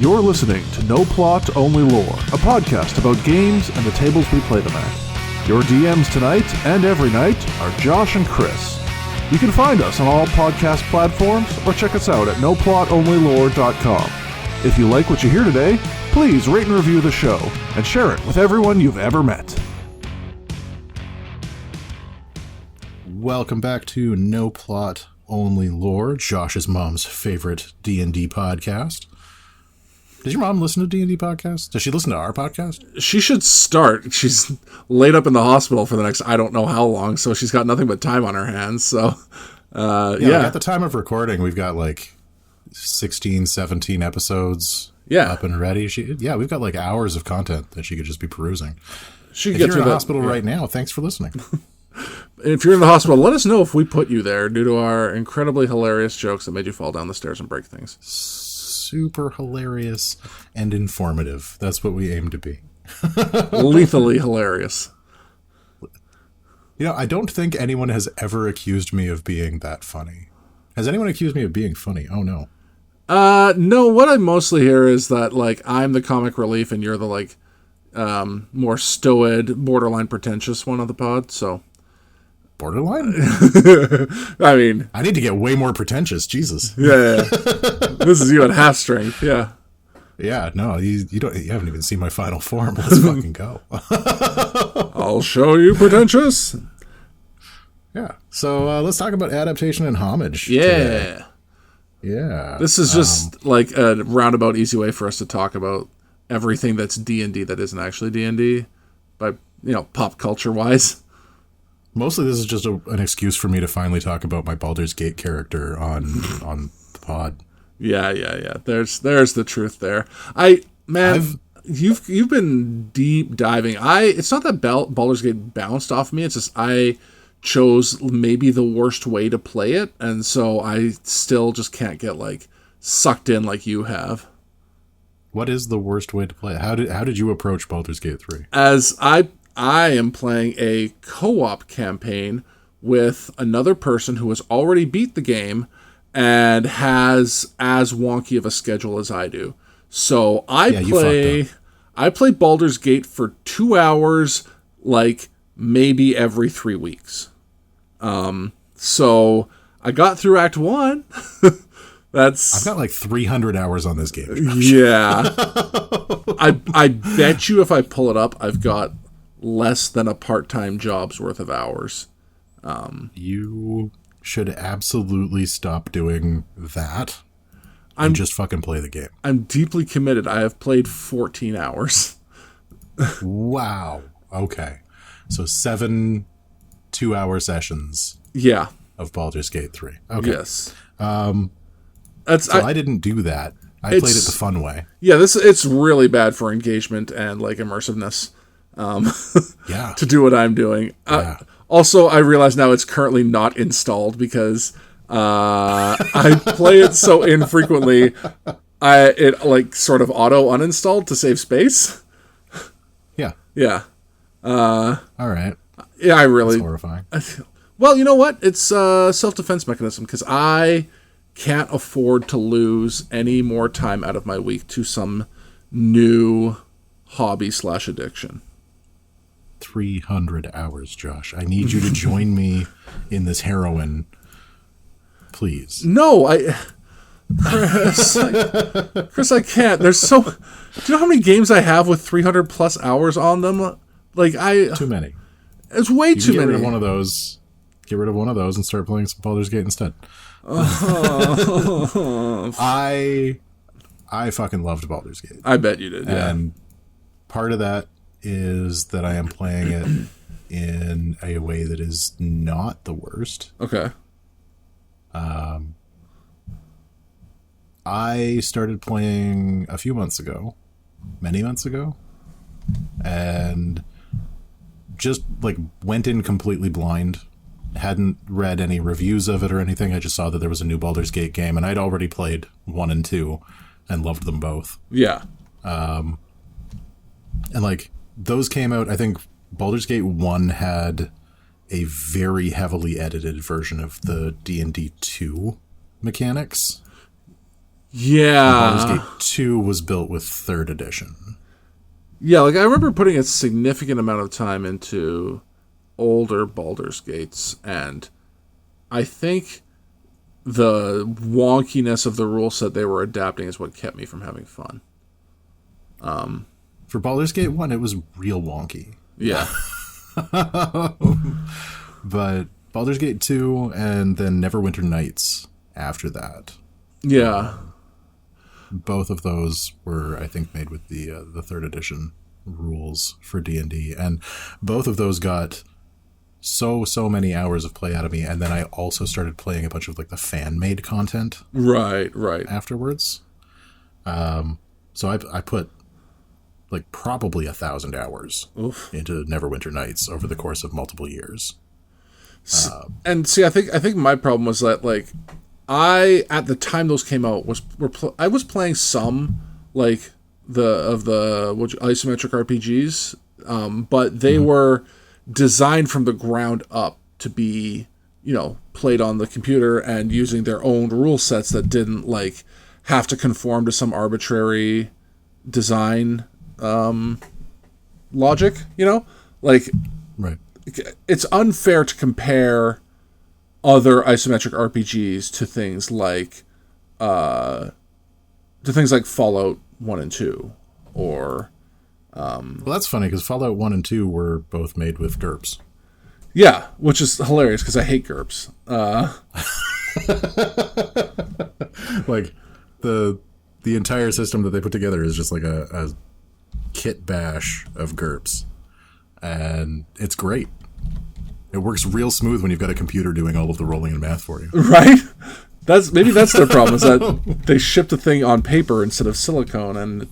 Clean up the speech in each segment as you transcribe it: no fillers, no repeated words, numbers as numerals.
You're listening to No Plot, Only Lore, a podcast about games and the tables we play them at. Your DMs tonight and every night are Josh and Chris. You can find us on all podcast platforms or check us out at noplotonlylore.com. If you like what you hear today, please rate and review the show and share it with everyone you've ever met. Welcome back to No Plot, Only Lore, Josh's mom's favorite D&D podcast. Does your mom listen to D&D podcasts? Does she listen to our podcast? She should start. She's laid up in the hospital for the next I don't know how long, so she's got nothing but time on her hands. So, Like at the time of recording, we've got like 16, 17 episodes up and ready. We've got like hours of content that she could just be perusing. If you're in the hospital right now, thanks for listening. If you're in the hospital, let us know if we put you there due to our incredibly hilarious jokes that made you fall down the stairs and break things. Super hilarious and informative. That's what we aim to be. Lethally hilarious. You know, I don't think anyone has ever accused me of being that funny. Has anyone accused me of being funny? Oh, no. No, what I mostly hear is that, like, I'm the comic relief and you're the, like, more stoic, borderline pretentious one of the pod, so... Borderline? I mean... I need to get way more pretentious, Jesus. Yeah. This is you at half strength, yeah. Yeah, no, you haven't even seen my final form. Let's fucking go. I'll show you pretentious. Yeah, so let's talk about adaptation and homage. Yeah. Today. Yeah. This is just like a roundabout easy way for us to talk about everything that's D&D that isn't actually D&D, by, pop culture wise. Mostly this is just an excuse for me to finally talk about my Baldur's Gate character on the pod. Yeah. There's the truth there. You've been deep diving. It's not that Baldur's Gate bounced off me. It's just I chose maybe the worst way to play it, and so I still just can't get like sucked in like you have. What is the worst way to play it? How did you approach Baldur's Gate 3? As I am playing a co-op campaign with another person who has already beat the game and has as wonky of a schedule as I do. So I play Baldur's Gate for 2 hours, like maybe every 3 weeks. So I got through Act 1. I've got like 300 hours on this game. Yeah. I bet you if I pull it up, I've got less than a part-time job's worth of hours. You should absolutely stop doing that and just fucking play the game. I'm deeply committed. I have played 14 hours. Wow. Okay. So 7 2-hour sessions. Yeah. Of Baldur's Gate 3. Okay. Yes. I didn't do that. I played it the fun way. Yeah, it's really bad for engagement and like immersiveness. To do what I'm doing. Also, I realize now it's currently not installed because I play it so infrequently. It like sort of auto uninstalled to save space. Yeah. Yeah. All right. Yeah, I really. That's horrifying. Well, you know what? It's a self-defense mechanism because I can't afford to lose any more time out of my week to some new hobby/addiction. 300 hours, Josh. I need you to join me in this heroin, please. No, Chris, I can't. There's do you know how many games I have with 300 plus hours on them? Too many. It's way too many. Get rid of one of those. Get rid of one of those and start playing some Baldur's Gate instead. I fucking loved Baldur's Gate. I bet you did. Yeah. And part of that is that I am playing it in a way that is not the worst. Okay. I started playing a few months ago, many months ago, and just like went in completely blind. Hadn't read any reviews of it or anything. I just saw that there was a new Baldur's Gate game, and I'd already played 1 and 2 and loved them both. Yeah. And like those came out, I think Baldur's Gate 1 had a very heavily edited version of the D&D 2 mechanics. Baldur's Yeah. Gate 2 was built with 3rd edition. Yeah, like I remember putting a significant amount of time into older Baldur's Gates, and I think the wonkiness of the rule set they were adapting is what kept me from having fun. For Baldur's Gate 1, it was real wonky. Yeah. But Baldur's Gate 2 and then Neverwinter Nights after that, Yeah. both of those were, I think, made with the 3rd edition rules for D&D, and both of those got so many hours of play out of me. And then I also started playing a bunch of like the fan-made content Right. afterwards. So I put like probably 1,000 hours Oof. into Neverwinter Nights over the course of multiple years. And see, I think my problem was that like I at the time those came out I was playing some like the isometric RPGs, but they were designed from the ground up to be played on the computer and using their own rule sets that didn't like have to conform to some arbitrary design logic. Like Right. it's unfair to compare other isometric RPGs to things like Fallout 1 and 2 or Well, that's funny because Fallout 1 and 2 were both made with GURPS. yeah, which is hilarious because I hate GURPS. Like the entire system that they put together is just like a kit bash of GURPS, and it's great. It works real smooth when you've got a computer doing all of the rolling and math for you. Right? That's their problem is that they shipped the thing on paper instead of silicone and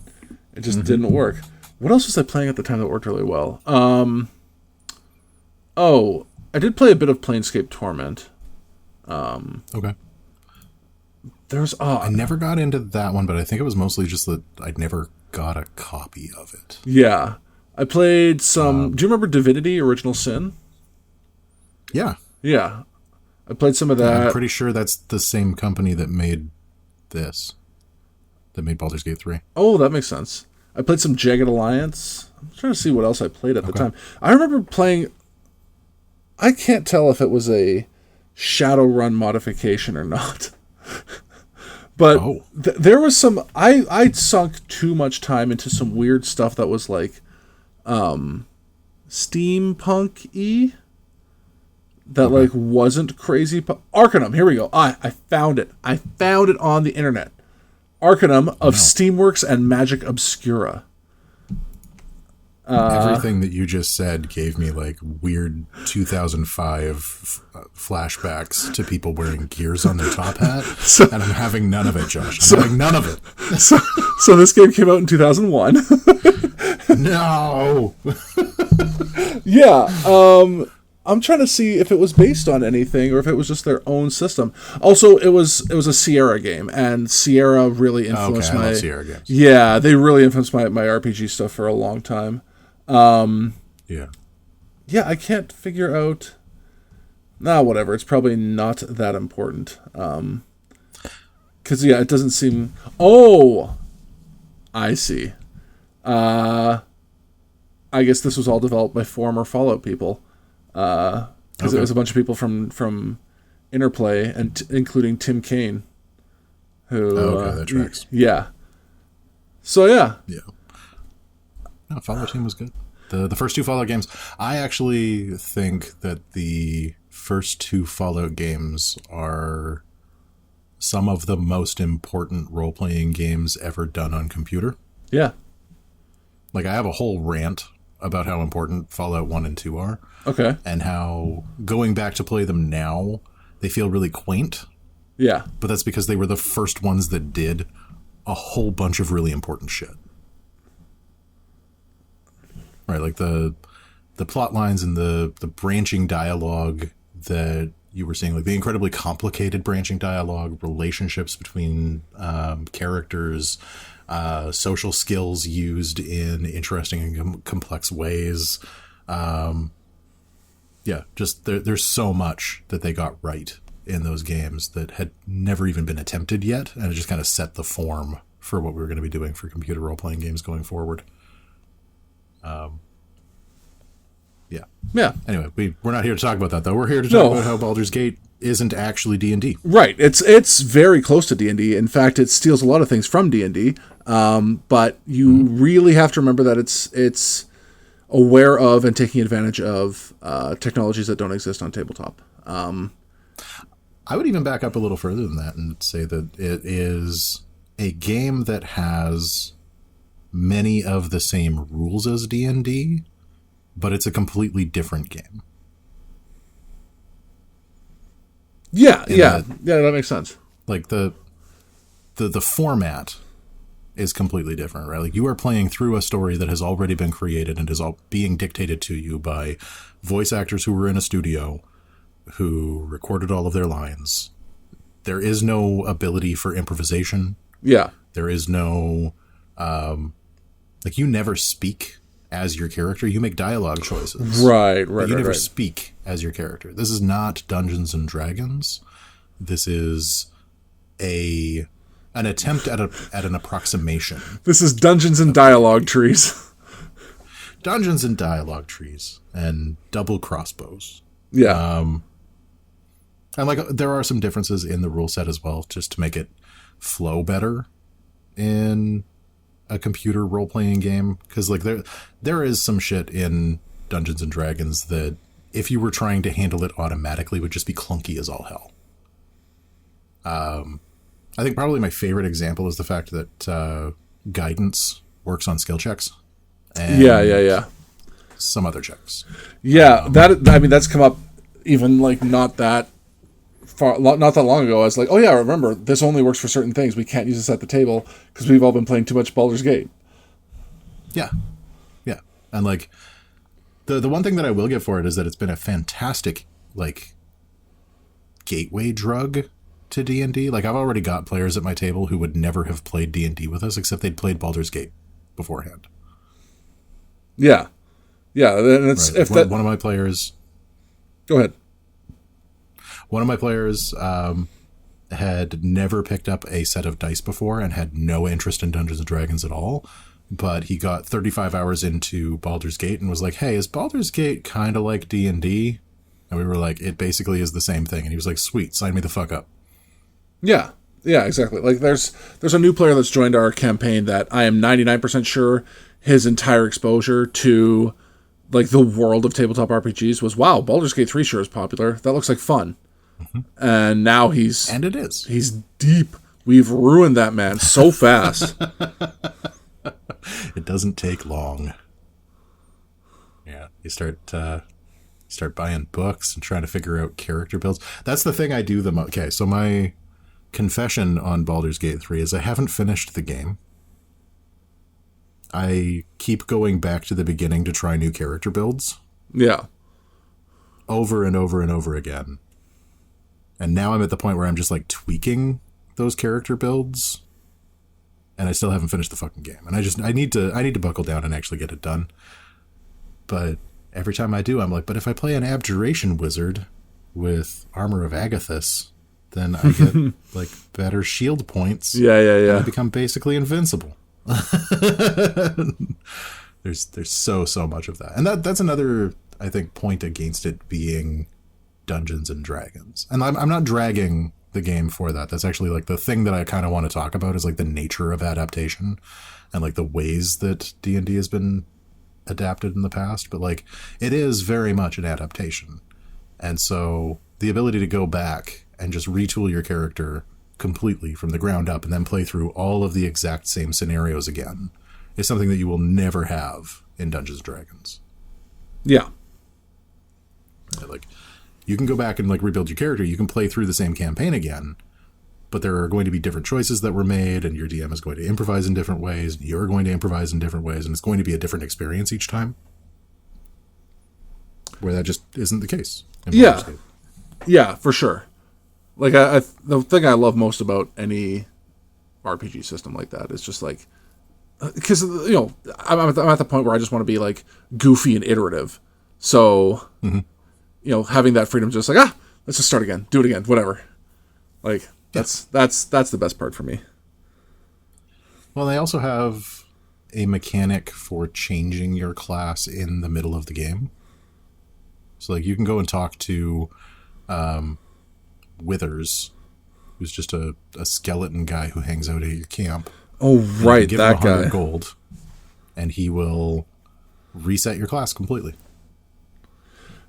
it just didn't work. What else was I playing at the time that worked really well? I did play a bit of Planescape Torment. Okay. There's I never got into that one, but I think it was mostly just that I'd never got a copy of it. yeah. I played some do you remember Divinity Original Sin? Yeah. Yeah. I played some of that. I'm pretty sure that's the same company that made this. That made Baldur's Gate 3. Oh, that makes sense. I played some Jagged Alliance. I'm trying to see what else I played at the time. I remember playing... I can't tell if it was a Shadowrun modification or not. But there was some... I sunk too much time into some weird stuff that was like steampunk-y. That like wasn't crazy. Arcanum, here we go. I found it. I found it on the internet. Arcanum of Steamworks and Magic Obscura. Everything that you just said gave me like weird 2005 flashbacks to people wearing gears on their top hat, and I'm having none of it, Josh. I'm having none of it. So this game came out in 2001. No. Yeah. I'm trying to see if it was based on anything or if it was just their own system. Also, it was a Sierra game, and Sierra really influenced I love Sierra games. Yeah, they really influenced my RPG stuff for a long time. Yeah. Yeah, I can't figure out... Nah, whatever. It's probably not that important. Because, yeah, it doesn't seem... Oh! I see. I guess this was all developed by former Fallout people. Because it was a bunch of people from Interplay, and including Tim Kaine. Who, that tracks. Yeah. So, yeah. Yeah. No, Fallout team was good. The first two Fallout games, I actually think that the first two Fallout games are some of the most important role-playing games ever done on computer. Yeah. Like, I have a whole rant about how important Fallout 1 and 2 are. Okay. And how, going back to play them now, they feel really quaint. Yeah. But that's because they were the first ones that did a whole bunch of really important shit. Right, like the plot lines and the branching dialogue that you were seeing, like the incredibly complicated branching dialogue, relationships between characters, social skills used in interesting and complex ways. Yeah, just there's so much that they got right in those games that had never even been attempted yet, and it just kind of set the form for what we were going to be doing for computer role-playing games going forward. Yeah. Anyway, we're not here to talk about that, though. We're here to talk about how Baldur's Gate isn't actually D&D. Right. It's very close to D&D. In fact, it steals a lot of things from D&D. But you really have to remember that it's aware of and taking advantage of technologies that don't exist on tabletop. I would even back up a little further than that and say that it is a game that has many of the same rules as D&D, but it's a completely different game. Yeah, that makes sense. Like the format is completely different, right? Like you are playing through a story that has already been created and is all being dictated to you by voice actors who were in a studio who recorded all of their lines. There is no ability for improvisation. Yeah. There is no, you never speak as your character. You make dialogue choices. Right. But you never speak as your character. This is not Dungeons and Dragons. This is an attempt at an approximation. This is Dungeons and Dialogue Trees. Dungeons and Dialogue Trees and double crossbows. Yeah. And there are some differences in the rule set as well, just to make it flow better in a computer role-playing game. Because there is some shit in Dungeons and Dragons that if you were trying to handle it automatically would just be clunky as all hell. I think probably my favorite example is the fact that guidance works on skill checks. And yeah. Some other checks. Yeah, that's come up even not that long ago. I was like, oh yeah, remember, this only works for certain things. We can't use this at the table because we've all been playing too much Baldur's Gate. Yeah. And the one thing that I will give for it is that it's been a fantastic gateway drug to D&D. I've already got players at my table who would never have played D&D with us except they'd played Baldur's Gate beforehand. Yeah, and it's right. One of my players. Go ahead. One of my players had never picked up a set of dice before and had no interest in Dungeons & Dragons at all, but he got 35 hours into Baldur's Gate and was like, hey, is Baldur's Gate kind of like D&D? And we were like, it basically is the same thing. And he was like, sweet, sign me the fuck up. Yeah, exactly. There's a new player that's joined our campaign that I am 99% sure his entire exposure to the world of tabletop RPGs was, wow, Baldur's Gate 3 sure is popular. That looks like fun. Mm-hmm. And now and it is. He's deep. We've ruined that man so fast. It doesn't take long. Yeah, you start buying books and trying to figure out character builds. That's the thing I do the most. Okay, so my confession on Baldur's Gate 3 is I haven't finished the game. I keep going back to the beginning to try new character builds. Yeah. Over and over and over again. And now I'm at the point where I'm just tweaking those character builds. And I still haven't finished the fucking game. And I need to buckle down and actually get it done. But every time I do, I'm like, but if I play an Abjuration Wizard with Armor of Agathis, then I get better shield points. Yeah. And I become basically invincible. There's so much of that. And that's another, I think, point against it being Dungeons and Dragons. And I'm not dragging the game for that. That's actually the thing that I kind of want to talk about is the nature of adaptation and the ways that D&D has been adapted in the past. But it is very much an adaptation. And so the ability to go back and just retool your character completely from the ground up and then play through all of the exact same scenarios again is something that you will never have in Dungeons & Dragons. Yeah. You can go back and rebuild your character. You can play through the same campaign again, but there are going to be different choices that were made, and your DM is going to improvise in different ways, and you're going to improvise in different ways, and it's going to be a different experience each time. Where that just isn't the case. Yeah, for sure. The thing I love most about any RPG system like that is just because I'm at the point where I just want to be goofy and iterative. So having that freedom, just let's just start again. Do it again. Whatever. Like, that's the best part for me. Well, they also have a mechanic for changing your class in the middle of the game. So, like, you can go and talk to Withers, who's just a skeleton guy who hangs out at your camp. Oh, right, give that him 100 guy. gold, and he will reset your class completely.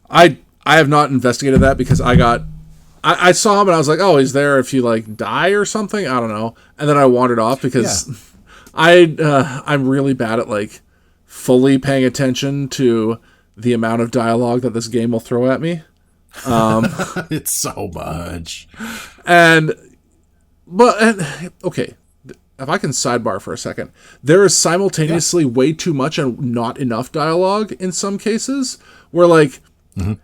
I have not investigated that because I saw him and I was like, oh, he's there if you like die or something. I don't know. And then I wandered off because I'm really bad at like fully paying attention to the amount of dialogue that this game will throw at me. It's so much. Okay. If I can sidebar for a second, there is simultaneously way too much and not enough dialogue in some cases where like,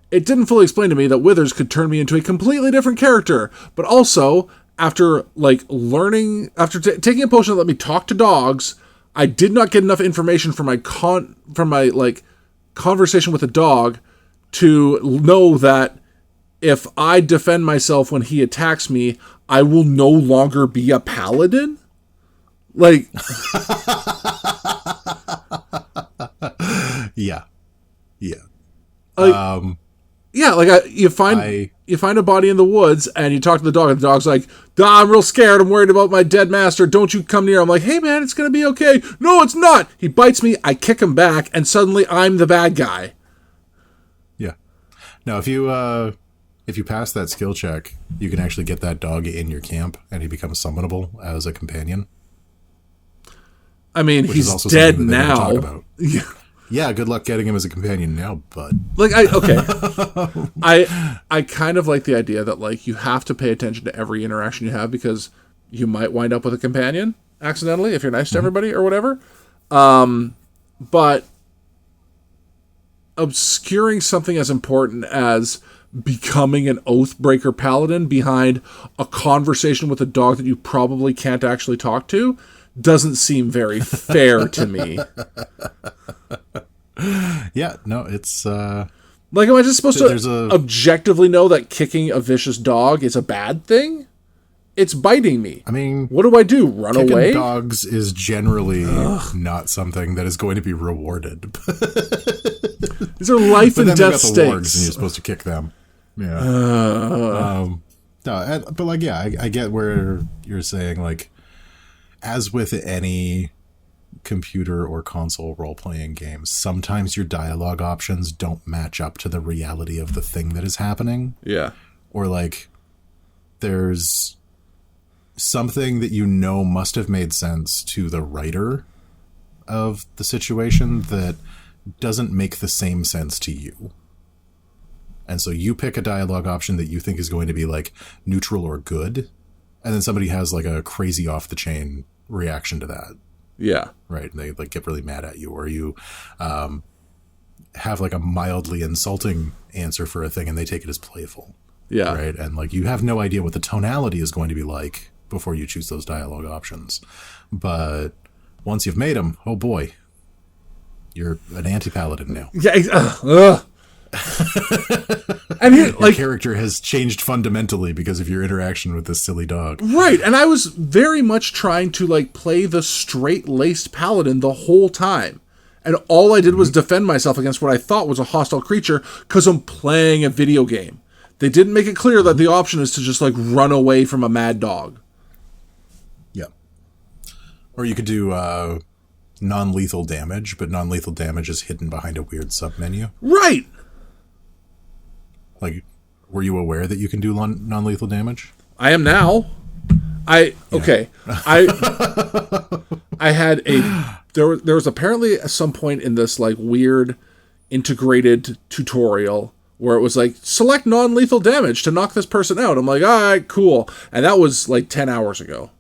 it didn't fully explain to me that Withers could turn me into a completely different character, but also after like learning, after taking a potion that let me talk to dogs, I did not get enough information from my conversation with a dog to know that if I defend myself when he attacks me, I will no longer be a paladin. Like, yeah. You find a body in the woods and you talk to the dog and the dog's like, I'm real scared. I'm worried about my dead master. Don't you come near. I'm like, hey man, it's going to be okay. No, it's not. He bites me. I kick him back and suddenly I'm the bad guy. Yeah. Now, if you pass that skill check, you can actually get that dog in your camp and he becomes summonable as a companion. I mean, he's dead now. Yeah, good luck getting him as a companion now, bud. Like, I kind of like the idea that, like, you have to pay attention to every interaction you have because you might wind up with a companion accidentally if you're nice to everybody or whatever. But obscuring something as important as becoming an Oathbreaker paladin behind a conversation with a dog that you probably can't actually talk to doesn't seem very fair to me. Yeah, no, it's like, am I just supposed to objectively know that kicking a vicious dog is a bad thing? It's biting me. I mean, what do? Run away? Dogs is generally not something that is going to be rewarded. These are life and death stakes. Wargs and you're supposed to kick them. Yeah. No, but like, yeah, I get where you're saying, like, as with any computer or console role-playing games, sometimes your dialogue options don't match up to the reality of the thing that is happening. Yeah. Or, like, there's something that you know must have made sense to the writer of the situation that doesn't make the same sense to you. And so you pick a dialogue option that you think is going to be, like, neutral or good, and then somebody has, like, a crazy off-the-chain reaction to that. Yeah. Right. And they like get really mad at you, or you have like a mildly insulting answer for a thing and they take it as playful. Yeah. Right. And like, you have no idea what the tonality is going to be like before you choose those dialogue options. But once you've made them, oh boy, you're an anti-paladin now. Yeah. And your character has changed fundamentally because of your interaction with this silly dog. Right, and I was very much trying to like play the straight-laced paladin the whole time. And all I did was defend myself against what I thought was a hostile creature because I'm playing a video game. They didn't make it clear that the option is to just like run away from a mad dog. Yeah. Or you could do non-lethal damage, but non-lethal damage is hidden behind a weird submenu. Right. Like, were you aware that you can do non-lethal damage? I am now. Okay. I had there was apparently at some point in this like weird integrated tutorial where it was like, select non-lethal damage to knock this person out. I'm like, all right, cool. And that was like 10 hours ago.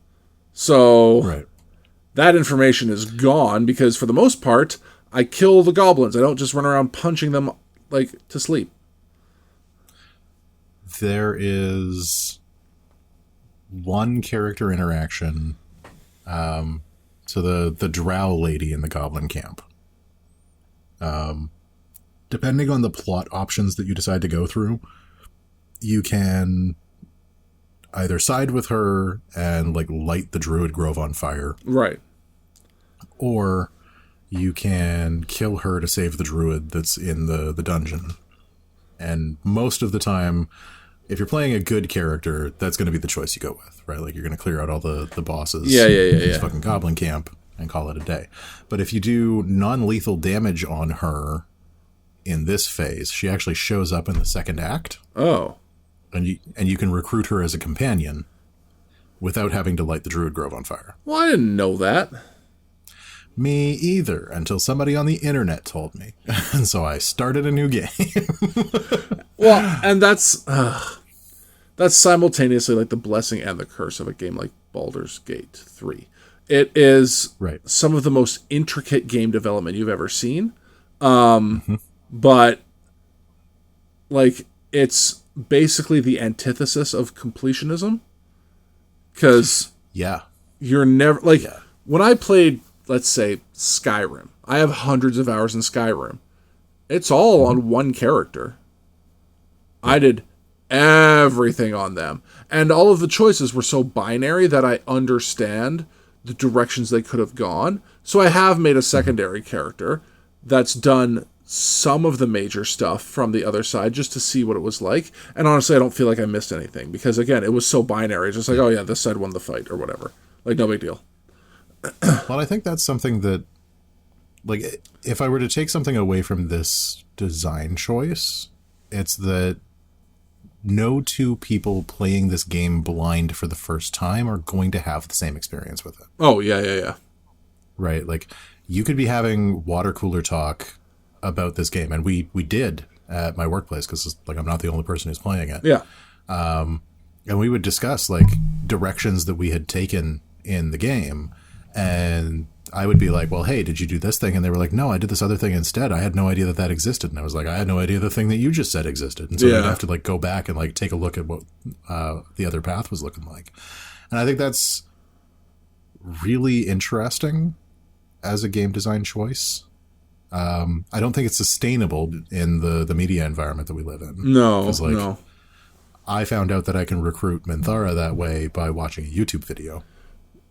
So right. That information is gone because for the most part, I kill the goblins. I don't just run around punching them like to sleep. There is one character interaction. So the drow lady in the goblin camp. Depending on the plot options that you decide to go through, you can either side with her and like light the druid grove on fire. Right. Or you can kill her to save the druid that's in the dungeon. And most of the time, if you're playing a good character, that's going to be the choice you go with, right? Like, you're going to clear out all the bosses. Yeah. in this fucking goblin camp and call it a day. But if you do non-lethal damage on her in this phase, she actually shows up in the second act. Oh. And you can recruit her as a companion without having to light the druid grove on fire. Well, I didn't know that. Me either, until somebody on the internet told me. And so I started a new game. Well, and that's simultaneously like the blessing and the curse of a game like Baldur's Gate 3. It is some of the most intricate game development you've ever seen. But like, it's basically the antithesis of completionism. Because you're never like, when I played, let's say, Skyrim, I have hundreds of hours in Skyrim. It's all on one character. I did everything on them. And all of the choices were so binary that I understand the directions they could have gone. So I have made a secondary character that's done some of the major stuff from the other side just to see what it was like. And honestly, I don't feel like I missed anything because, again, it was so binary. It's just like, oh yeah, this side won the fight or whatever. Like, no big deal. Well, I think that's something that, like, if I were to take something away from this design choice, it's that no two people playing this game blind for the first time are going to have the same experience with it. Oh, yeah. Right? Like, you could be having water cooler talk about this game, and we did at my workplace, because, like, I'm not the only person who's playing it. Yeah. And we would discuss, like, directions that we had taken in the game, and I would be like, well, hey, did you do this thing? And they were like, no, I did this other thing instead. I had no idea that existed. And I was like, I had no idea the thing that you just said existed. And so we'd have to, like, go back and, like, take a look at what the other path was looking like. And I think that's really interesting as a game design choice. I don't think it's sustainable in the media environment that we live in. No. I found out that I can recruit Minthara that way by watching a YouTube video.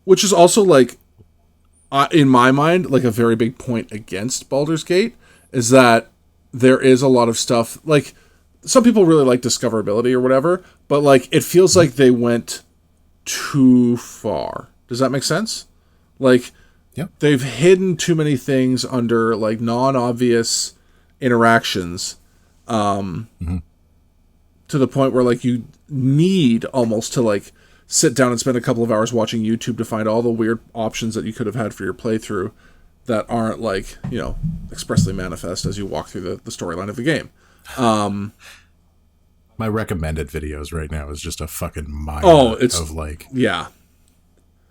Which is also, like, in my mind, like, a very big point against Baldur's Gate is that there is a lot of stuff, like, some people really like discoverability or whatever, but, like, it feels like they went too far. Does that make sense? Like, they've hidden too many things under, like, non-obvious interactions, to the point where, like, you need almost to, like, sit down and spend a couple of hours watching YouTube to find all the weird options that you could have had for your playthrough that aren't, like, you know, expressly manifest as you walk through the storyline of the game. My recommended videos right now is just a fucking mile of, like,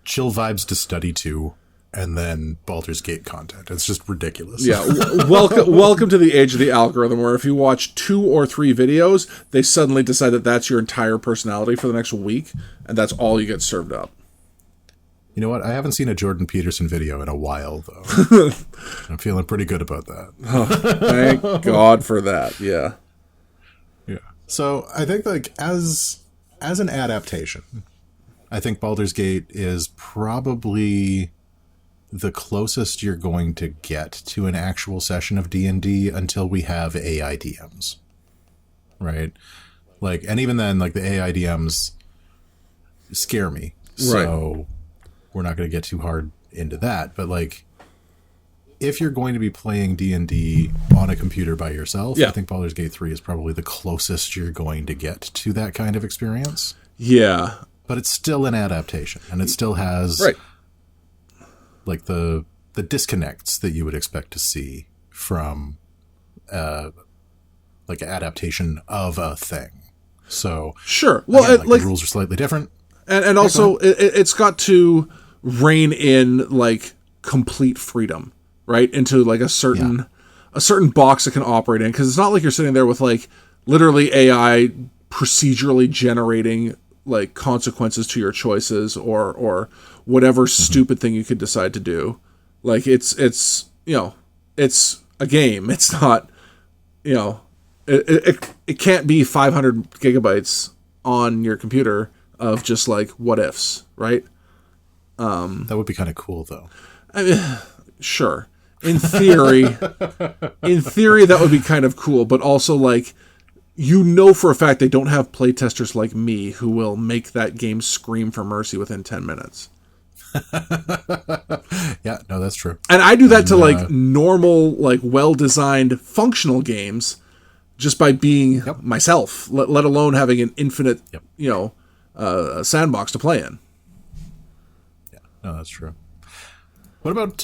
chill vibes to study to, and then Baldur's Gate content. It's just ridiculous. Yeah, welcome to the age of the algorithm, where if you watch 2 or 3 videos, they suddenly decide that that's your entire personality for the next week, and that's all you get served up. You know what? I haven't seen a Jordan Peterson video in a while, though. I'm feeling pretty good about that. Oh, thank God for that, yeah. Yeah. So I think, like, as an adaptation, I think Baldur's Gate is probably the closest you're going to get to an actual session of D&D until we have AI DMs, right? Like, and even then, like, the AI DMs scare me, so we're not going to get too hard into that. But, like, if you're going to be playing D&D on a computer by yourself, I think Baldur's Gate 3 is probably the closest you're going to get to that kind of experience. Yeah. But it's still an adaptation, and it still has like the disconnects that you would expect to see from like an adaptation of a thing. So sure, well, again, like, the rules are slightly different, and also it's got to rein in, like, complete freedom, right, into, like, a certain box it can operate in, because it's not like you're sitting there with, like, literally AI procedurally generating, like, consequences to your choices or whatever stupid thing you could decide to do. Like, it's you know, it's a game. It's not, you know, It can't be 500 gigabytes on your computer of just like what ifs, right? That would be kind of cool, though. I mean, sure. In theory, that would be kind of cool, but also like, you know for a fact they don't have playtesters like me who will make that game scream for mercy within 10 minutes. Yeah, no, that's true. And I do that to like normal, like well-designed functional games just by being myself, let alone having an infinite, sandbox to play in. Yeah, no, that's true. What about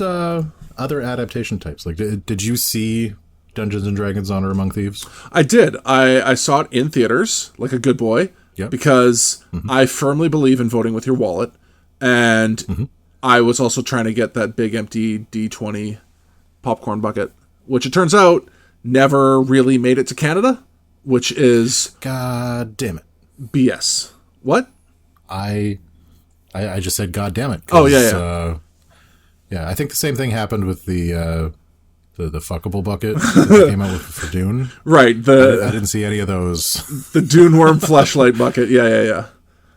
other adaptation types? Like, did you see Dungeons and Dragons: Honor Among Thieves? I did. I saw it in theaters, like a good boy, because I firmly believe in voting with your wallet, and I was also trying to get that big empty D20 popcorn bucket, which it turns out never really made it to Canada, which is... God damn it. BS. What? I just said God damn it. Oh, yeah. Yeah, I think the same thing happened with the fuckable bucket that came out with for Dune. Right. I didn't see any of those. The Dune Worm fleshlight bucket. Yeah.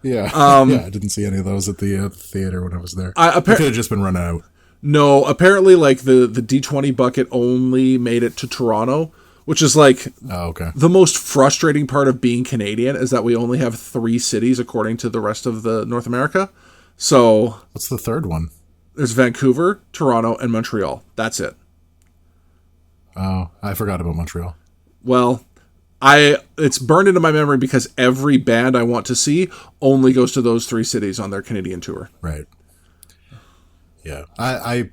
Yeah. I didn't see any of those at the theater when I was there. It could have just been run out. No, apparently, like, the D20 bucket only made it to Toronto, which is, like, the most frustrating part of being Canadian is that we only have 3 cities according to the rest of the North America. So... What's the third one? There's Vancouver, Toronto, and Montreal. That's it. Oh, I forgot about Montreal. Well, it's burned into my memory because every band I want to see only goes to those 3 cities on their Canadian tour. Right. Yeah. I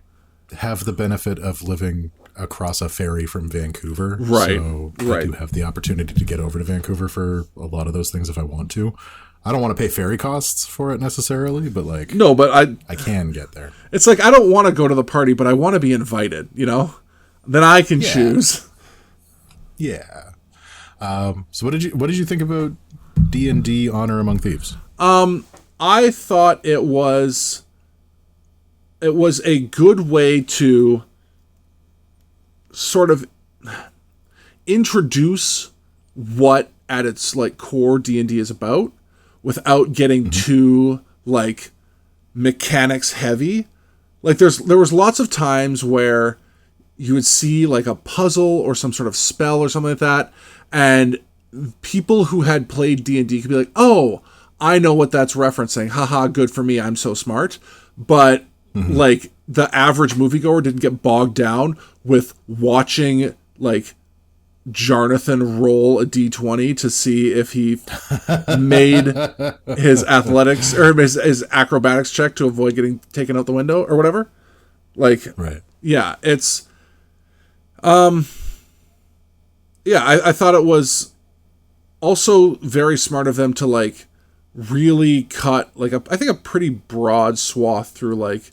have the benefit of living across a ferry from Vancouver. Right. So I do have the opportunity to get over to Vancouver for a lot of those things if I want to. I don't want to pay ferry costs for it necessarily, but like... No, but I can get there. It's like, I don't want to go to the party, but I want to be invited, you know? Then I can choose. Yeah. So what did you think about D&D Honor Among Thieves? I thought it was a good way to sort of introduce what at its like core D&D is about without getting too like mechanics heavy. Like there was lots of times where you would see like a puzzle or some sort of spell or something like that, and people who had played D&D could be like, "Oh, I know what that's referencing. Haha, good for me. I'm so smart." But like the average moviegoer didn't get bogged down with watching like Jonathan roll a D20 to see if he made his athletics or his acrobatics check to avoid getting taken out the window or whatever. Like, right. Yeah, it's, I thought it was also very smart of them to like really cut like I think a pretty broad swath through like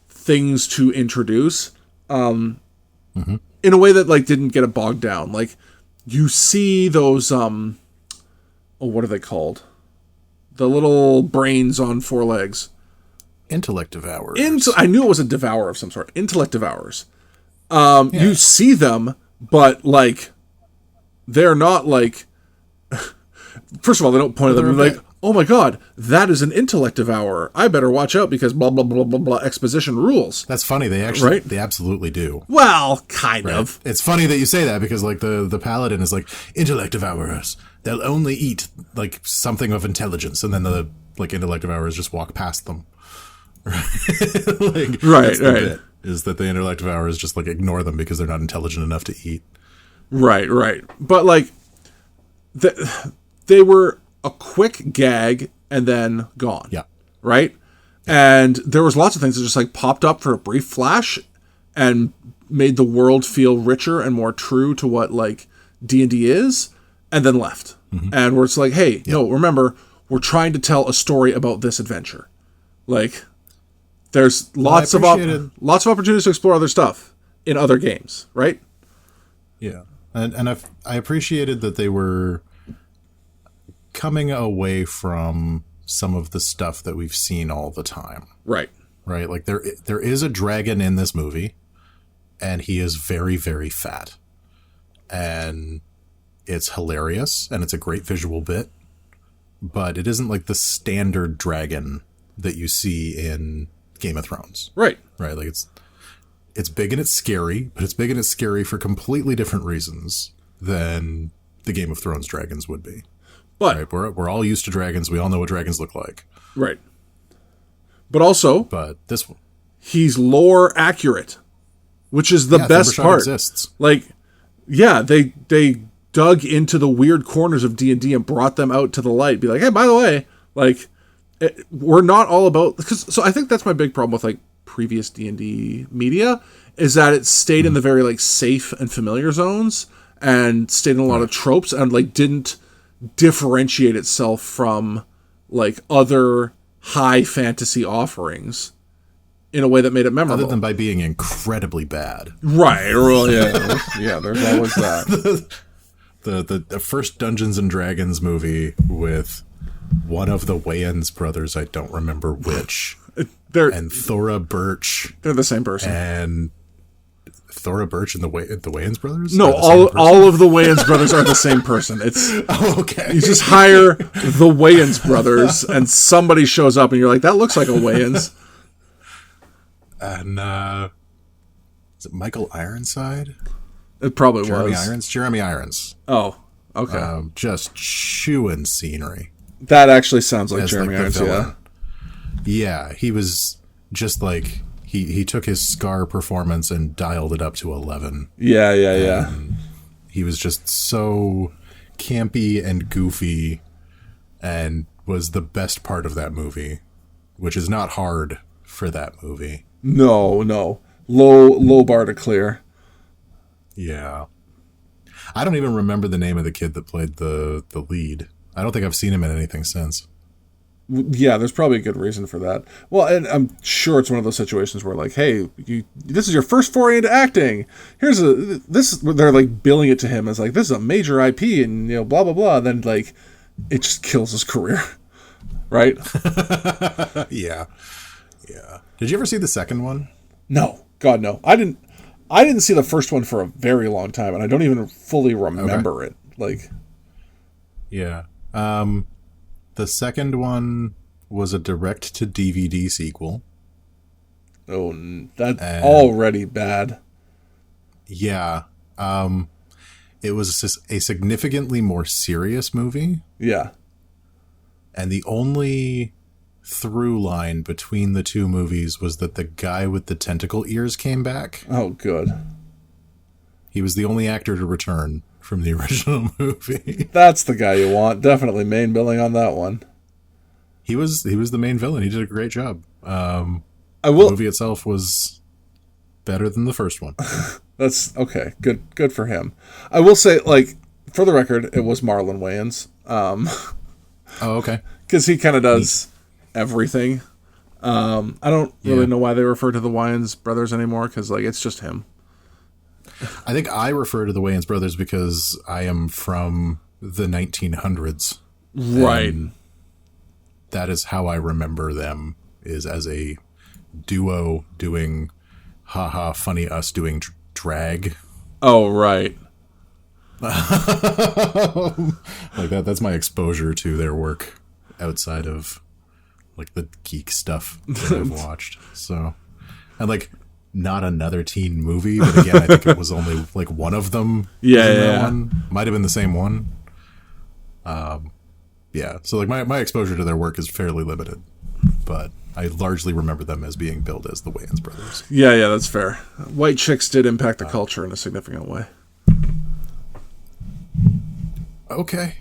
things to introduce, in a way that like didn't get it bogged down. Like you see those what are they called? The little brains on 4 legs. Intellect devourers. I knew it was a devourer of some sort. Intellect devourers. You see them, but like they're not like. First of all, they don't point at them and be like, "Oh my god, that is an intellect devourer. I better watch out because blah blah blah blah blah exposition rules." That's funny. They actually they absolutely do. Well, kind of. It's funny that you say that because like the paladin is like intellect devourers. They'll only eat like something of intelligence, and then the like intellect devourers just walk past them. Like, right. Bit, is that the intellect devourers just like ignore them because they're not intelligent enough to eat. Right. But like, they were a quick gag and then gone. Yeah. Right? And there was lots of things that just like popped up for a brief flash and made the world feel richer and more true to what like D&D is, and then left. And where it's like, hey, no, remember, we're trying to tell a story about this adventure. Like, there's lots of opportunities to explore other stuff in other games, right? Yeah. And I appreciated that they were coming away from some of the stuff that we've seen all the time. Right. Like there is a dragon in this movie, and he is very, very fat. And it's hilarious and it's a great visual bit, but it isn't like the standard dragon that you see in Game of Thrones. Right. Right. Like it's big and it's scary, but it's big and it's scary for completely different reasons than the Game of Thrones dragons would be. But right? We're all used to dragons. We all know what dragons look like. Right. But also, this one, he's lore accurate, which is the best part. Exists. Like, yeah, they dug into the weird corners of D&D and brought them out to the light. Be like, hey, by the way, like, we're not all about... So I think that's my big problem with, like, previous D&D media, is that it stayed in the very, like, safe and familiar zones and stayed in a lot of tropes and, like, didn't differentiate itself from, like, other high fantasy offerings in a way that made it memorable. Other than by being incredibly bad. Right. Well, yeah. Yeah, there's always that. The first Dungeons and Dragons movie with one of the Wayans brothers, I don't remember which, and Thora Birch. They're the same person. And Thora Birch and the Wayans brothers? No, all of the Wayans brothers are the same person. It's okay. You just hire the Wayans brothers, and somebody shows up, and you're like, that looks like a Wayans. And is it Michael Ironside? It probably was. Jeremy Irons. Oh, okay. Just chewing scenery. That actually sounds like Jeremy Irons, yeah. Yeah, he was just like, he took his Scar performance and dialed it up to 11. Yeah. He was just so campy and goofy and was the best part of that movie, which is not hard for that movie. No. Low bar to clear. Yeah. I don't even remember the name of the kid that played the lead. I don't think I've seen him in anything since. Yeah, there's probably a good reason for that. Well, and I'm sure it's one of those situations where, like, hey, this is your first foray into acting. They're like billing it to him as like, this is a major IP and, you know, blah, blah, blah. And then, like, it just kills his career. Right? Yeah. Did you ever see the second one? No. God, no. I didn't see the first one for a very long time, and I don't even fully remember it. Like, yeah. The second one was a direct-to-DVD sequel. Oh, that's already bad. Yeah. It was a significantly more serious movie. Yeah. And the only through line between the two movies was that the guy with the tentacle ears came back. Oh, good. He was the only actor to return from the original movie. That's the guy you want. Definitely main billing on that one. He was the main villain. He did a great job. The movie itself was better than the first one. That's okay. Good for him. I will say, like, for the record, it was Marlon Wayans. Oh, okay. Because he kind of does everything. I don't really know why they refer to the Wayans brothers anymore, because, like, it's just him. I think I refer to the Wayans brothers because I am from the 1900s. Right. That is how I remember them, is as a duo doing haha funny us doing drag. Oh, right. Like that's my exposure to their work outside of like the geek stuff that I've watched. So, and like not another teen movie, but again, I think it was only like one of them. Yeah. One. Might have been the same one. Yeah. So like my exposure to their work is fairly limited, but I largely remember them as being billed as the Wayans brothers. Yeah, that's fair. White chicks did impact the culture in a significant way. Okay.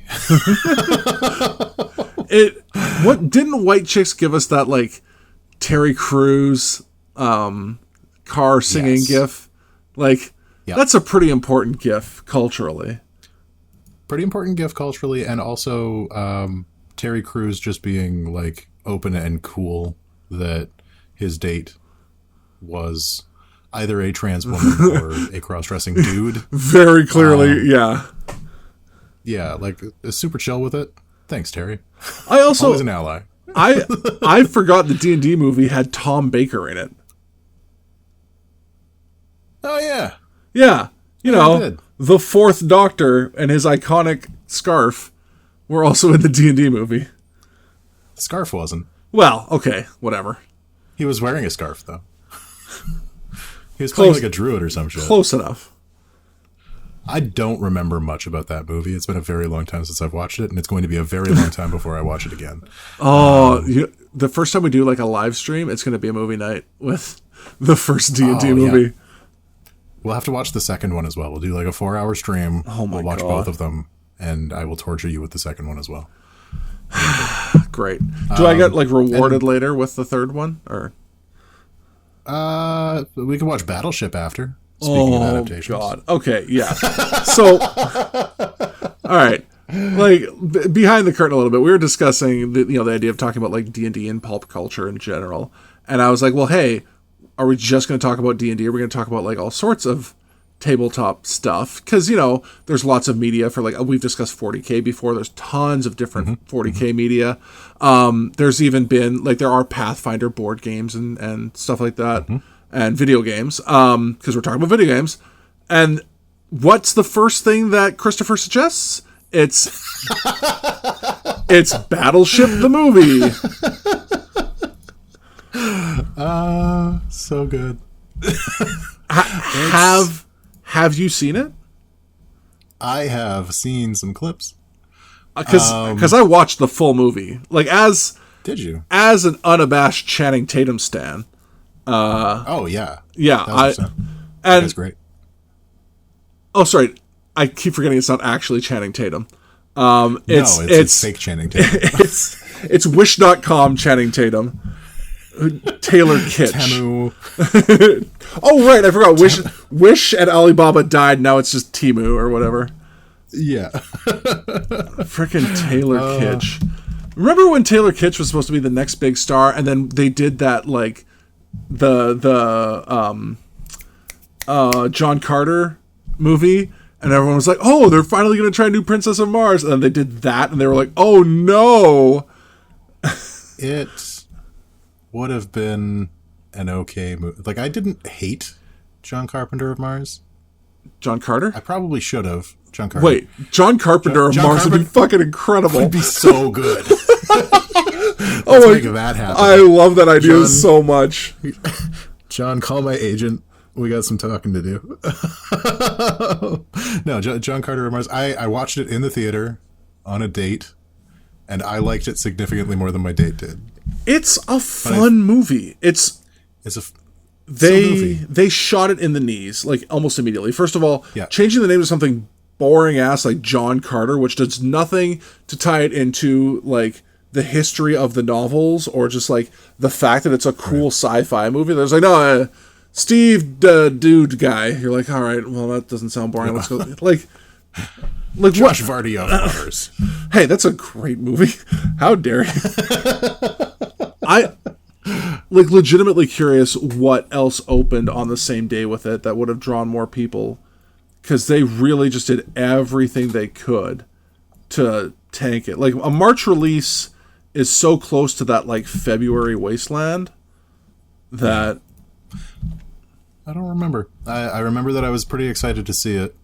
What didn't White Chicks give us that, like, Terry Crews car singing gif? Like, that's a pretty important gif culturally. Pretty important gif culturally, and also Terry Crews just being like open and cool that his date was either a trans woman or a cross-dressing dude. Very clearly, yeah. Yeah, like super chill with it. Thanks, Terry. I also always an ally. I forgot the D&D movie had Tom Baker in it. Oh yeah. Yeah. You know, the Fourth Doctor and his iconic scarf were also in the D&D movie. The scarf wasn't. Well, okay, whatever. He was wearing a scarf, though. He was playing like a druid or some shit. Close enough. I don't remember much about that movie. It's been a very long time since I've watched it, and it's going to be a very long time before I watch it again. The first time we do like a live stream, it's going to be a movie night with the first D&D movie. Yeah. We'll have to watch the second one as well. We'll do like a 4-hour stream. Oh my We'll watch God. both of them, and I will torture you with the second one as well. Great. Do I get like rewarded later with the third one, or? We can watch Battleship after. Speaking of adaptations. God. Okay, yeah. So, all right. Like behind the curtain a little bit, we were discussing the idea of talking about like D&D and pulp culture in general, and I was like, well, hey, are we just going to talk about D&D? Or are we going to talk about like all sorts of tabletop stuff? Because there's lots of media for like we've discussed 40K before. There's tons of different 40K media. There's even been like there are Pathfinder board games and stuff like that. And video games, because we're talking about video games. And what's the first thing that Christopher suggests? It's Battleship the movie. So good. Have you seen it? I have seen some clips. Because I watched the full movie. Like Did you? As an unabashed Channing Tatum stan. Oh yeah, yeah. That's great. Oh, sorry, I keep forgetting it's not actually Channing Tatum. It's fake Channing Tatum. it's Wish.com Channing Tatum. Taylor Kitsch. Temu. Oh right, I forgot. Wish and Alibaba died. Now it's just Temu or whatever. Yeah. Frickin' Taylor Kitsch. Remember when Taylor Kitsch was supposed to be the next big star, and then they did that like. The John Carter movie, and everyone was like, oh, they're finally going to try a new Princess of Mars, and then they did that, and they were like, oh no. It would have been an okay movie. Like, I didn't hate John Carpenter of Mars. John Carter? I probably should have. John Carter. Wait, John Carpenter of Mars would be fucking incredible. Would be so good. Let's make that happen. I love that idea so much. John, call my agent. We got some talking to do. No, John Carter of Mars. I watched it in the theater on a date, and I liked it significantly more than my date did. It's a fun movie. They shot it in the knees, like almost immediately. First of all, changing the name to something boring ass like John Carter, which does nothing to tie it into like the history of the novels or just like the fact that it's a cool sci-fi movie. There's like, no, Steve dude guy. You're like, all right, well that doesn't sound boring. Let's go. Like Josh Vardy of Mars. Hey, that's a great movie. How dare you? I like legitimately curious what else opened on the same day with it that would have drawn more people, because they really just did everything they could to tank it. Like a March release is so close to that like February Wasteland that I don't remember. I remember that I was pretty excited to see it,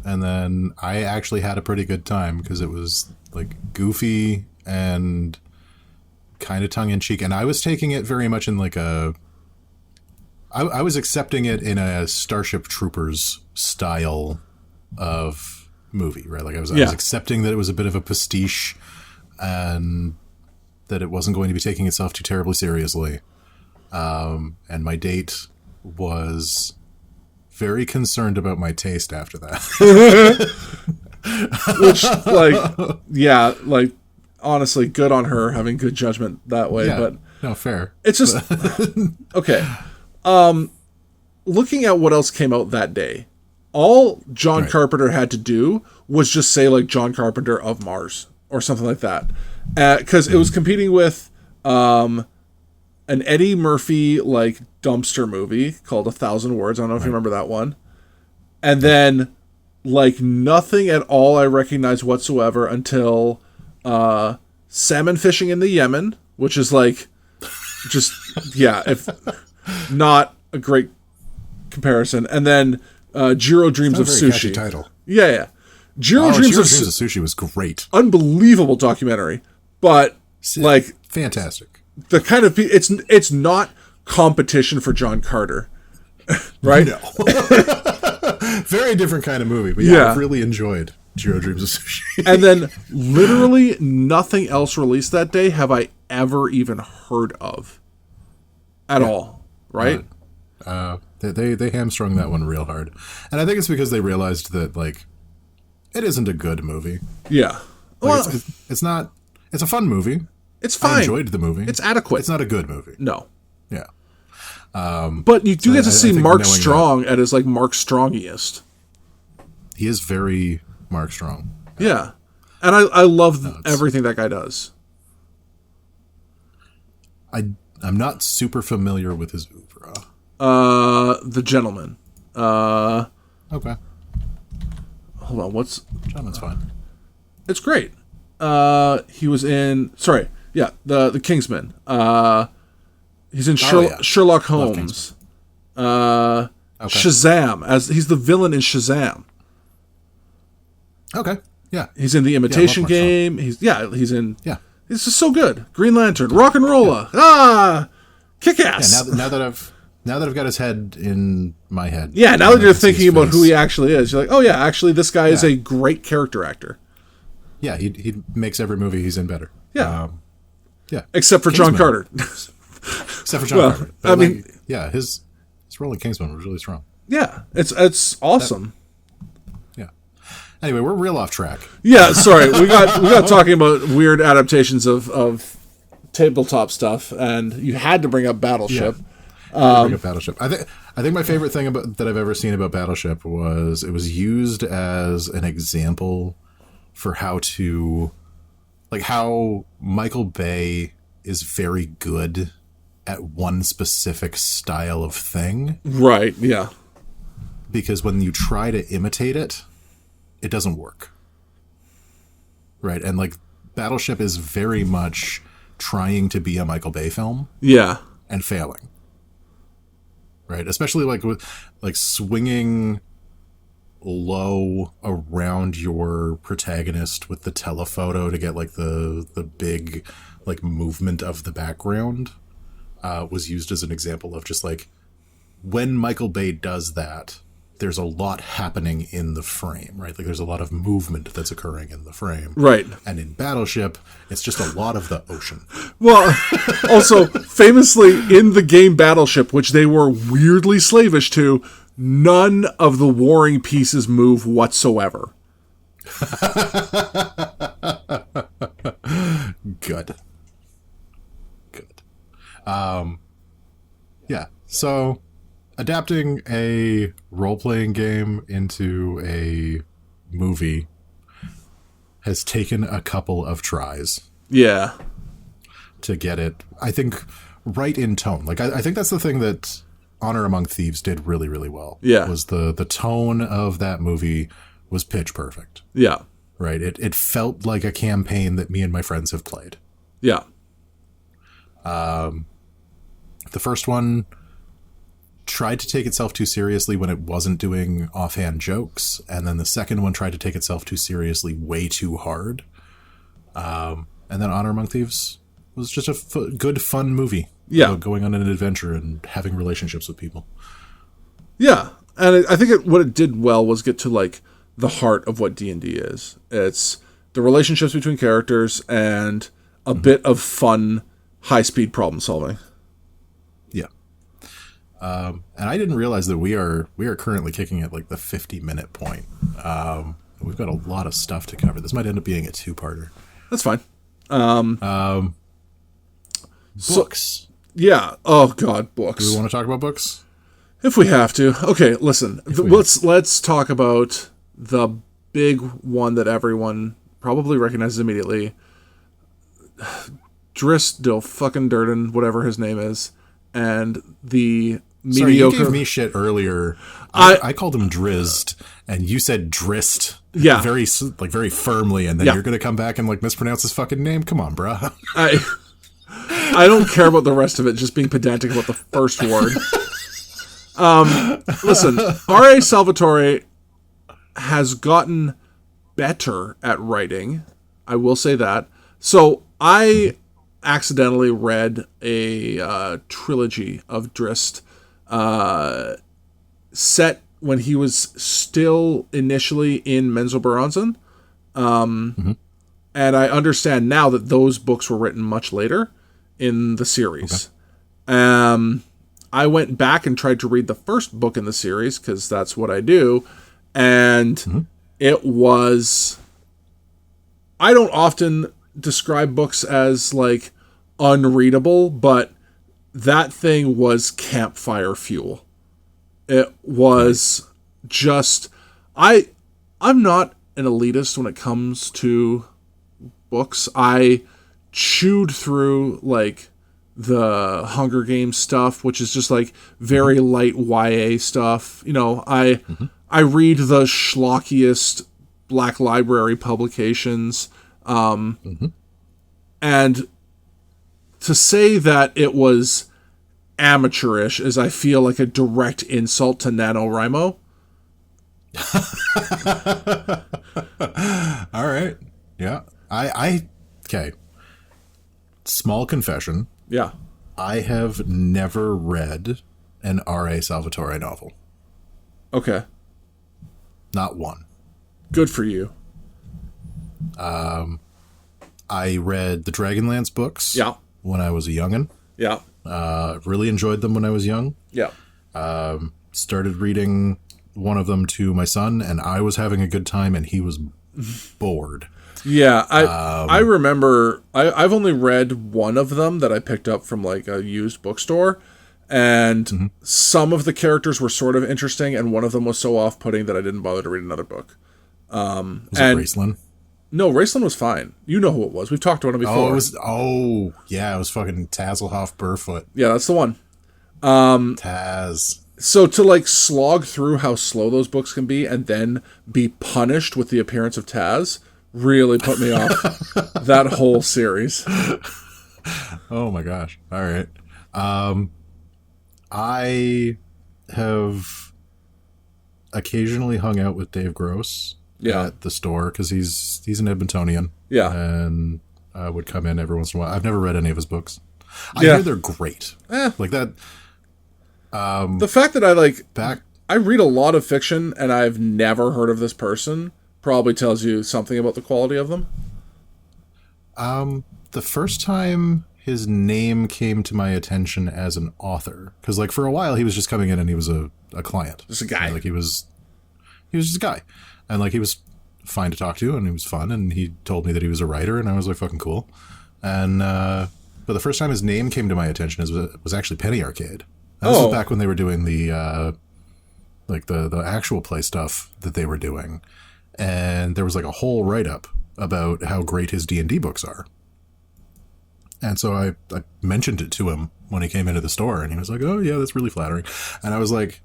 and then I actually had a pretty good time because it was like goofy and kind of tongue-in-cheek, and I was taking it very much in like I was accepting it in a Starship Troopers style of movie, right? Like I was accepting that it was a bit of a pastiche and that it wasn't going to be taking itself too terribly seriously. And my date was very concerned about my taste after that. Which, like, yeah, like, honestly, good on her having good judgment that way. Yeah, but no, fair. It's just okay. Looking at what else came out that day, all John Carpenter had to do was just say like John Carpenter of Mars or something like that, because it was competing with an Eddie Murphy like dumpster movie called 1,000 Words. I don't know if you remember that one. And then like nothing at all I recognize whatsoever until salmon fishing in the Yemen, which is like just if not a great comparison. And then Jiro Dreams of Sushi. Title. Yeah. Jiro Dreams of Sushi was great. Unbelievable documentary. But, like... Fantastic. The kind of... It's not competition for John Carter. Right? No. Very different kind of movie. But yeah, I've really enjoyed Jiro Dreams of Sushi. And then literally nothing else released that day have I ever even heard of. At all. Right? They hamstrung that one real hard. And I think it's because they realized that, like, it isn't a good movie. Yeah. Like, well, it's not... It's a fun movie. It's fine. I enjoyed the movie. It's adequate. It's not a good movie. No. Yeah. But you do get to see Mark Strong at his, like, Mark Strongiest. He is very Mark Strong. Yeah. And I love everything that guy does. I'm not super familiar with his oeuvre. The Gentleman. Okay. Hold on, Gentleman's fine. It's great. He was in... Sorry. Yeah, the Kingsman. He's in Sherlock Holmes. Okay. Shazam. He's the villain in Shazam. Okay. Yeah. He's in The Imitation Game. He's in... Yeah. This is so good. Green Lantern. Rock and Rolla. Kick-Ass. Yeah, now that I've got his head in my head. Yeah, now that you're thinking about who he actually is, you're like, oh yeah, actually this guy is a great character actor. Yeah, he makes every movie he's in better. Yeah. Yeah. Except for John Carter. Except for John Carter. But his role in Kingsman was really strong. Yeah, it's awesome. Anyway, we're real off track. Yeah, sorry. We got talking about weird adaptations of tabletop stuff, and you had to bring up Battleship. Bring up Battleship. I think my favorite thing that I've ever seen about Battleship was it was used as an example for how Michael Bay is very good at one specific style of thing. Right, yeah. Because when you try to imitate it, it doesn't work. Right? And like Battleship is very much trying to be a Michael Bay film. Yeah. And failing. Right? Especially like with like swinging low around your protagonist with the telephoto to get like the big like movement of the background was used as an example of just like when Michael Bay does that, there's a lot happening in the frame, right? Like there's a lot of movement that's occurring in the frame. Right. And in Battleship, it's just a lot of the ocean. Well, also, famously in the game Battleship, which they were weirdly slavish to, none of the warring pieces move whatsoever. Good. Yeah, so... adapting a role-playing game into a movie has taken a couple of tries. Yeah. To get it, I think, right in tone. Like, I think that's the thing that Honor Among Thieves did really, really well. Yeah. Was the tone of that movie was pitch perfect. Yeah. Right? It felt like a campaign that me and my friends have played. Yeah. The first one tried to take itself too seriously when it wasn't doing offhand jokes, and then the second one tried to take itself too seriously way too hard. And then Honor Among Thieves was just a good, fun movie. Yeah. About going on an adventure and having relationships with people. Yeah. And I think what it did well was get to like the heart of what D&D is. It's the relationships between characters and a bit of fun, high-speed problem solving. Yeah. And I didn't realize that we are currently kicking at like the 50-minute point. We've got a lot of stuff to cover. This might end up being a two-parter. That's fine. Books. Yeah. Oh God, books. Do we want to talk about books? If we have to. Okay, listen. Let's talk about the big one that everyone probably recognizes immediately. Drizzt Dil fucking Durden, whatever his name is, and the mediocre. Sorry, you gave me shit earlier. I called him Drizzt, and you said Drizzt. Yeah, very firmly, and then you're gonna come back and like mispronounce his fucking name. Come on, bruh. I don't care about the rest of it. Just being pedantic about the first word. Listen, R.A. Salvatore has gotten better at writing. I will say that. So I accidentally read a trilogy of Drist set when he was still initially in Menzoberranzan. And I understand now that those books were written much later in the series. Okay. I went back and tried to read the first book in the series, because that's what I do, and it was... I don't often describe books as, like, unreadable, but that thing was campfire fuel. It was just... I'm not an elitist when it comes to books. I chewed through, like, the Hunger Games stuff, which is just, like, very light YA stuff. You know, I read the schlockiest Black Library publications. And to say that it was amateurish is, I feel, like a direct insult to NaNoWriMo. All right. Yeah. Okay. Small confession. Yeah. I have never read an R.A. Salvatore novel. Okay. Not one. Good for you. I read the Dragonlance books. Yeah. When I was a youngin'. Yeah. Really enjoyed them when I was young. Yeah. Started reading one of them to my son, and I was having a good time, and he was bored. Yeah, I remember. I've only read one of them that I picked up from, like, a used bookstore, and some of the characters were sort of interesting, and one of them was so off-putting that I didn't bother to read another book. Was it Raceland? No, Raceland was fine. You know who it was. We've talked about him before. Yeah, it was fucking Tazelhoff Burfoot. Yeah, that's the one. Taz. So to, like, slog through how slow those books can be and then be punished with the appearance of Taz really put me off that whole series. Oh my gosh. All right. I have occasionally hung out with Dave Gross at the store, because he's an Edmontonian. Yeah. And would come in every once in a while. I've never read any of his books. I hear they're great. Like that. The fact that I read a lot of fiction and I've never heard of this person probably tells you something about the quality of them. The first time his name came to my attention as an author, because, like, for a while he was just coming in and he was a client. Just a guy. And, like, he was just a guy. And, like, he was fine to talk to, and he was fun, and he told me that he was a writer, and I was like, fucking cool. And but the first time his name came to my attention was actually Penny Arcade. This was back when they were doing the the actual play stuff that they were doing. And there was, like, a whole write-up about how great his D&D books are. And so I mentioned it to him when he came into the store, and he was like, oh, yeah, that's really flattering. And I was like,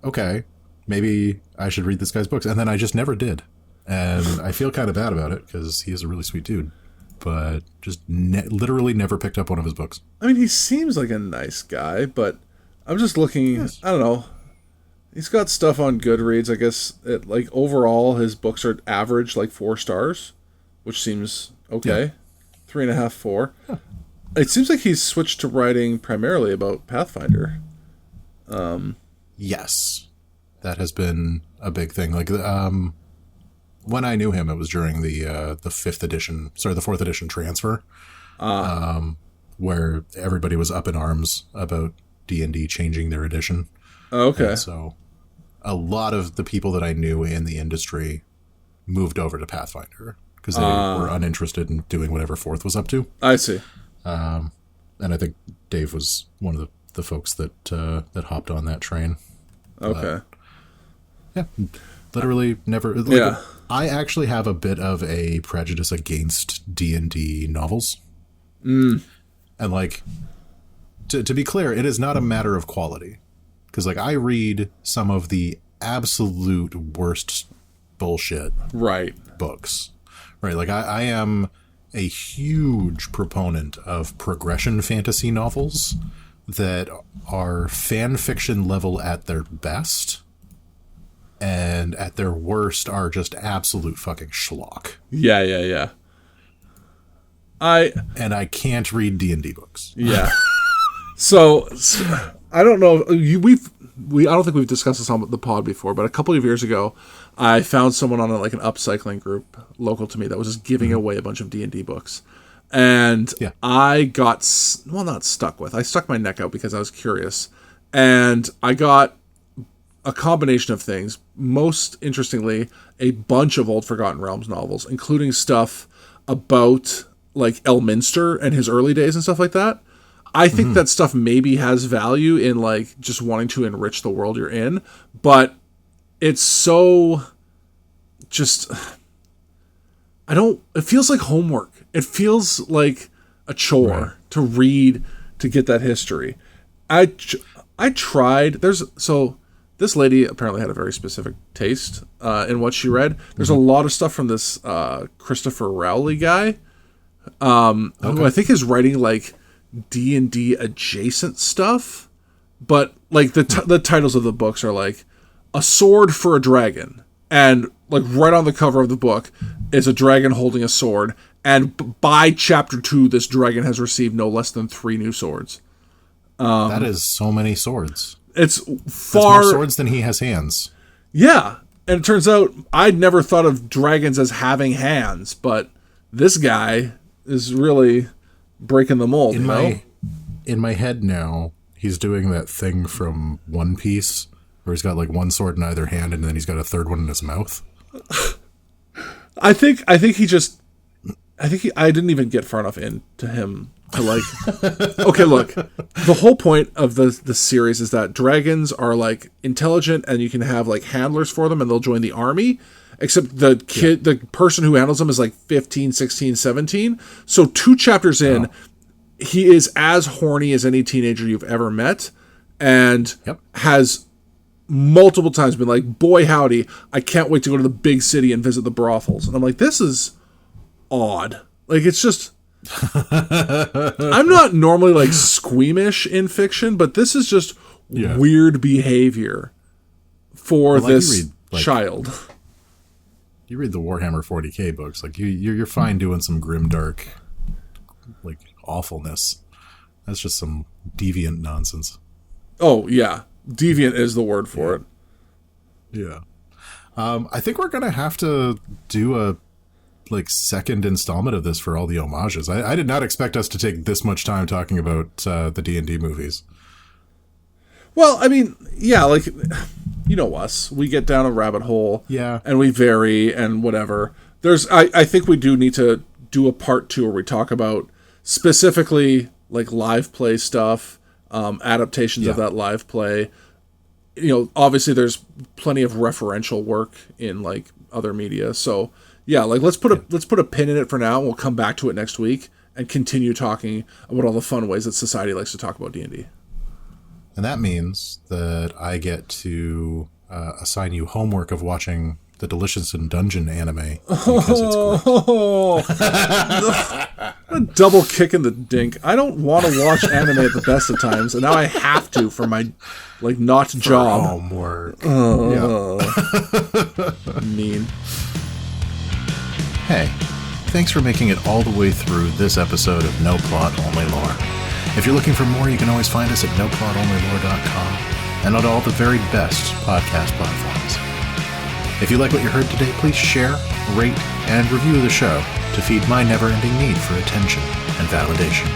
okay, maybe I should read this guy's books. And then I just never did. And I feel kind of bad about it, because he is a really sweet dude. But just literally never picked up one of his books. I mean, he seems like a nice guy, but I'm just looking, yes. I don't know. He's got stuff on Goodreads. I guess, like, overall, his books are average, like, 4 stars, which seems okay. Yeah. 3.5, 4. Huh. It seems like he's switched to writing primarily about Pathfinder. Yes. That has been a big thing. Like, when I knew him, it was during the 4th edition transfer, where everybody was up in arms about D&D changing their edition. Okay. And so a lot of the people that I knew in the industry moved over to Pathfinder because they were uninterested in doing whatever 4th was up to. I see. And I think Dave was one of the folks that hopped on that train. Okay. Yeah. Literally never. Like, I actually have a bit of a prejudice against D&D novels. Mm. And, like, to be clear, it is not a matter of quality. Because, like, I read some of the absolute worst bullshit books. Right? Like, I am a huge proponent of progression fantasy novels that are fan fiction level at their best, and at their worst are just absolute fucking schlock. Yeah. And I can't read D&D books. Yeah. So I don't know. I don't think we've discussed this on the pod before, but a couple of years ago, I found someone on an upcycling group local to me that was just giving away a bunch of D&D books. And I got, not stuck with. I stuck my neck out because I was curious. And I got a combination of things. Most interestingly, a bunch of Old Forgotten Realms novels, including stuff about Elminster and his early days and stuff like that. I think that stuff maybe has value in just wanting to enrich the world you're in, but it's so just, it feels like homework. It feels like a chore to read, to get that history. I tried, this lady apparently had a very specific taste in what she read. There's a lot of stuff from this Christopher Rowley guy, who I think is writing D&D adjacent stuff, but the titles of the books are A Sword for a Dragon, and right on the cover of the book is a dragon holding a sword, and by chapter 2 this dragon has received no less than 3 new swords. That is so many swords. It's more swords than he has hands. Yeah, and it turns out I'd never thought of dragons as having hands, but this guy is really breaking the mold. In my head now, he's doing that thing from One Piece where he's got one sword in either hand and then he's got a third one in his mouth. I think I didn't even get far enough into him to okay, look, the whole point of the series is that dragons are intelligent and you can have handlers for them and they'll join the army. Except the person who handles him is 15, 16, 17. So 2 chapters in, he is as horny as any teenager you've ever met, and has multiple times been boy howdy, I can't wait to go to the big city and visit the brothels. And I'm this is odd. It's just, I'm not normally squeamish in fiction, but this is just weird behavior for this child. You read the Warhammer 40k books, you're fine doing some grimdark, awfulness. That's just some deviant nonsense. Oh yeah, deviant is the word for it. Yeah, I think we're gonna have to do a second installment of this for all the homages. I did not expect us to take this much time talking about the D&D movies. Well, I mean, yeah, you know us. We get down a rabbit hole. Yeah. And we vary and whatever. I think we do need to do a part 2 where we talk about specifically live play stuff, adaptations of that live play. Obviously there's plenty of referential work in other media. So yeah, let's put a pin in it for now, and we'll come back to it next week and continue talking about all the fun ways that society likes to talk about D&D. And that means that I get to assign you homework of watching the Delicious in Dungeon anime. Oh, a double kick in the dink. I don't want to watch anime at the best of times, and now I have to for my not job. Homework. Mean. Hey, thanks for making it all the way through this episode of No Plot, Only Lore. If you're looking for more, you can always find us at noplotonlylore.com and on all the very best podcast platforms. If you like what you heard today, please share, rate, and review the show to feed my never-ending need for attention and validation.